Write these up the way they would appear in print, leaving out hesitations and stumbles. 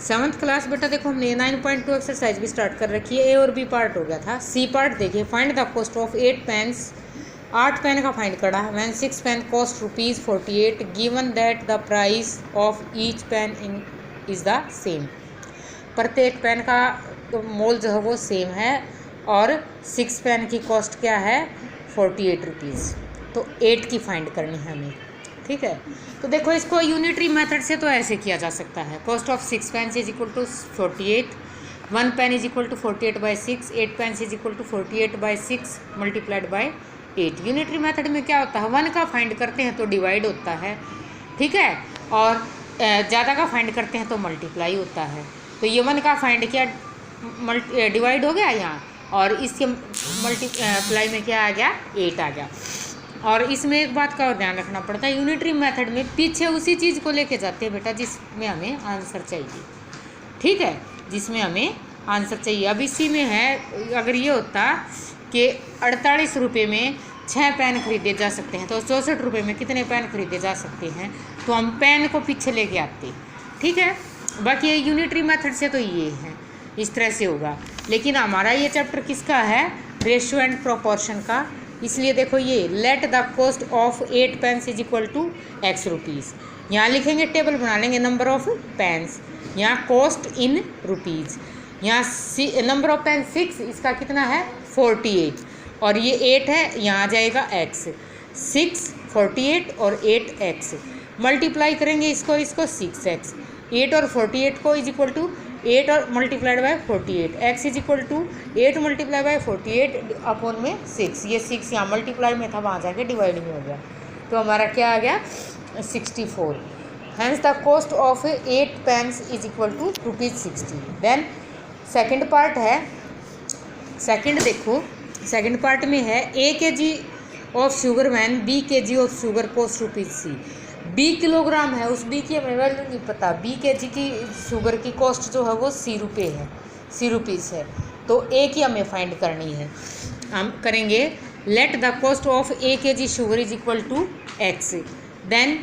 7th class बेटा देखो हमने 9.2 एक्सरसाइज भी स्टार्ट कर रखी है। ए और बी पार्ट हो गया था। सी पार्ट देखिए, find the cost of 8 pens. 8 pen का फाइंड करा है। When 6 pen cost ₹48 given that the price of each pen in is the same. प्रत्येक पेन का मोल जो है वो सेम है और 6 पेन की कॉस्ट क्या है, ₹48। तो 8 की फाइंड करनी है हमें, ठीक है। तो देखो इसको यूनिटरी मेथड से तो ऐसे किया जा सकता है। Cost of 6 pens is equal to 48, 1 pen is equal to 48/6, 8 pens is equal to 48/6 multiplied by 8। Unitary method में क्या होता है, 1 का फाइंड करते हैं तो डिवाइड होता है, ठीक है, और ज़्यादा का फाइंड करते हैं तो मल्टीप्लाई होता है। तो ये 1 का फाइंड किया, डिवाइड हो गया यहाँ, और इसके मल्टीप्लाई में क्या आ गया, 8 आ गया। और इसमें एक बात का और ध्यान रखना पड़ता है, यूनिटरी मेथड में पीछे उसी चीज़ को लेके जाते हैं बेटा जिसमें हमें आंसर चाहिए, ठीक है, जिसमें हमें आंसर चाहिए। अब इसी में है, अगर ये होता कि 48 रुपये में 6 पेन खरीदे जा सकते हैं तो 64 रुपये में कितने पेन खरीदे जा सकते हैं, तो हम पेन को पीछे लेके आते, ठीक है। बाकी ये यूनिटरी मेथड से तो ये है, इस तरह से होगा। लेकिन हमारा ये चैप्टर किसका है, रेशियो एंड प्रोपोर्शन का, इसलिए देखो ये let the cost of 8 pens is equal to X rupees. यहाँ लिखेंगे, टेबल बना लेंगे, नंबर ऑफ पेन्स, यहाँ कॉस्ट इन रुपीज़, यहाँ नंबर ऑफ पेन 6, इसका कितना है 48, और ये 8 है, यहाँ आ जाएगा X, 6 48 और 8X, मल्टीप्लाई करेंगे इसको 6X, 8 और 48 को इज इक्वल टू 8 और multiplied by 48, X is equal to 8 multiply by 48 upon में 6, ये 6 यहाँ मल्टीप्लाई में था, वहाँ जाके डिवाइड में हो गया, तो हमारा क्या आ गया 64। Hence the cost of 8 pens is equal to ₹60। Then second part है, सेकंड देखो, सेकंड पार्ट में है A kg of sugar when B kg of sugar cost ₹C। B kilogram है, उस B की हमें वैल्यू नहीं पता, B kg की शुगर की कॉस्ट जो है वो ₹C है, ₹C है, तो A की हमें फाइंड करनी है। हम करेंगे let the cost of A kg sugar is equal to X। Then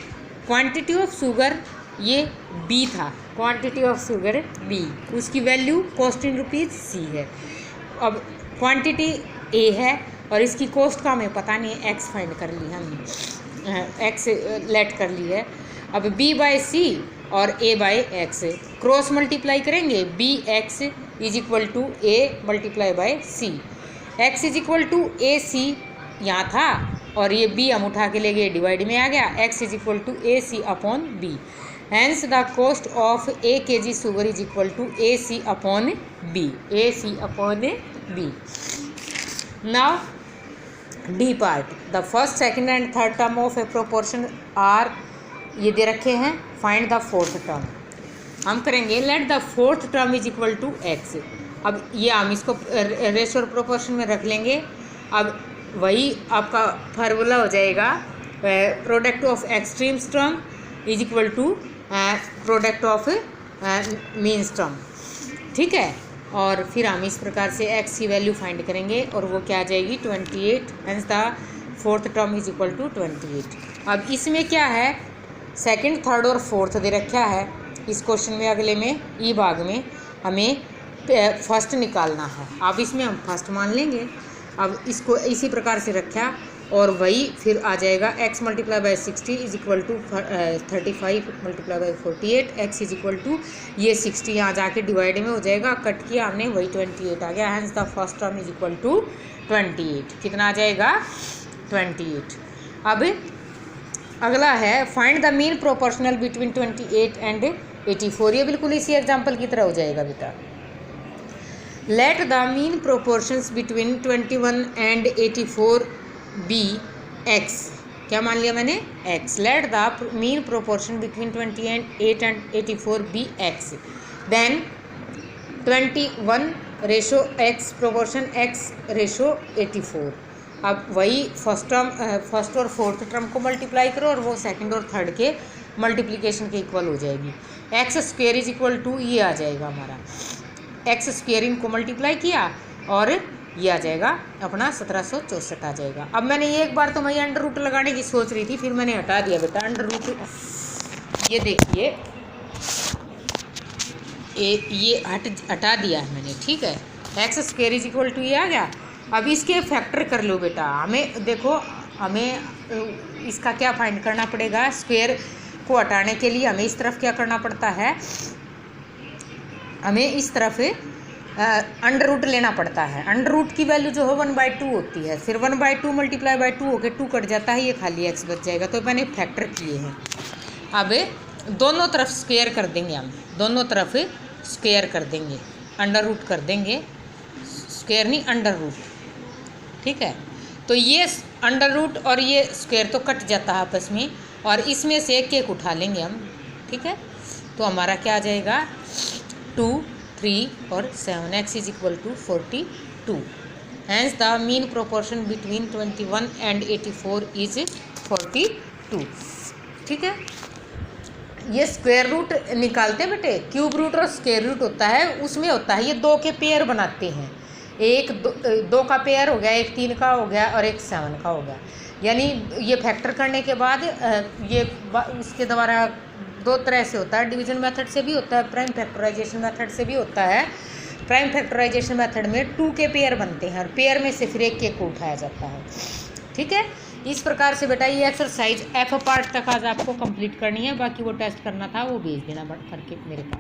quantity of sugar ये B था, क्वांटिटी ऑफ शुगर B, उसकी value cost in rupees C है। अब क्वांटिटी A है और इसकी कॉस्ट का हमें पता नहीं है, X फाइंड कर ली हमने, X लेट कर ली है। अब B/C और A/X क्रॉस मल्टीप्लाई करेंगे, BX is equal to A multiply by C, X is equal to AC यहाँ था और ये B हम उठा के ले गए, डिवाइड में आ गया, X is equal to AC upon B। Hence the cost of A kg sugar is equal to AC upon B, AC upon B। Now D part, the first second and third term of a proportion are, ये दे रखे हैं, find the fourth term. हम करेंगे let the fourth term is equal to X। अब ये हम इसको रेशियो और प्रोपोर्शन में रख लेंगे। अब वही आपका फार्मूला हो जाएगा, product of extremes term is equal to product of means term, ठीक है। और फिर हम इस प्रकार से X की वैल्यू फाइंड करेंगे और वो क्या आ जाएगी 28। Hence the fourth term is equal to 28। अब इसमें क्या है, सेकंड थर्ड और फोर्थ दे रखा है इस क्वेश्चन में, अगले में ई भाग में हमें फर्स्ट निकालना है। अब इसमें हम फर्स्ट मान लेंगे। अब इसको इसी प्रकार से रखा और वही फिर आ जाएगा X multiply by 60 is equal to 35 multiply by 48, X is equal to ये 60 यहाँ जाके डिवाइड में हो जाएगा, कट किया हमने, वही 28 आ गया। Hence the first term is equal to 28। कितना आ जाएगा 28। अब अगला है find the mean proportional between 28 and 84। ये बिल्कुल इसी एग्जाम्पल की तरह हो जाएगा बेटा। Let the mean proportions between 21 and 84 be X। क्या मान लिया मैंने, X। Let the mean proportion between 28 and 84 be X। Then 21 ratio X proportion X ratio 84। अब वही फर्स्ट और फोर्थ टर्म को मल्टीप्लाई करो और वो सेकंड और थर्ड के मल्टीप्लिकेशन के इक्वल हो जाएगी। X square is equal to ये आ जाएगा हमारा, एक्स स्क्वेयर इनको मल्टीप्लाई किया और ये आ जाएगा अपना 1764 आ जाएगा। अब मैंने ये एक बार तो मैं अंडर रूट लगाने की सोच रही थी, फिर मैंने हटा दिया बेटा अंडर रूट। ये देखिए ये हटा दिया है मैंने, ठीक है। X square is equal to ये आ गया। अब इसके फैक्टर कर लो बेटा। हमें देखो, हमें इसका क्या फाइंड करना पड़ेगा। स्क्वायर को हटाने के लिए हमें इस तरफ क्या करना पड़ता है, हमें इस तरफ अंडर रूट लेना पड़ता है। अंडर रूट की वैल्यू जो है 1/2 होती है, फिर 1/2 मल्टीप्लाई बाई 2 होकर 2 कट जाता है, ये खाली एक्स बच जाएगा। तो मैंने फैक्टर किए हैं। अब दोनों तरफ स्क्वायर कर देंगे, हम दोनों तरफ स्क्वायर कर देंगे, अंडर रूट कर देंगे, स्क्वायर नहीं अंडर रूट, ठीक है। तो ये अंडर रूट और ये स्क्वायर तो कट जाता है आपस में, और इसमें से एक उठा लेंगे हम, ठीक है। तो हमारा क्या आ जाएगा 2, 3 और 7, x is equal to 42। Hence the mean proportion between 21 and 84 is 42, ठीक है। ये स्क्वायर रूट निकालते हैं बेटे, क्यूब रूट और स्क्वायर रूट होता है, उसमें होता है ये 2 के पेयर बनाते हैं। एक 2 का पेयर हो गया, एक 3 का हो गया और एक 7 का हो गया। यानी ये फैक्टर करने के बाद ये इसके द्वारा 2 तरह से होता है, डिवीजन मेथड से भी होता है, प्राइम फैक्टराइजेशन मेथड से भी होता है। प्राइम फैक्टराइजेशन मेथड में 2 के पेयर बनते हैं और पेयर में से फिर एक को उठाया जाता है, ठीक है। इस प्रकार से बेटा ये एक्सरसाइज एफ पार्ट तक आज आपको कंप्लीट करनी है, बाकी वो टेस्ट करना था वो भेज देना करके मेरे पास।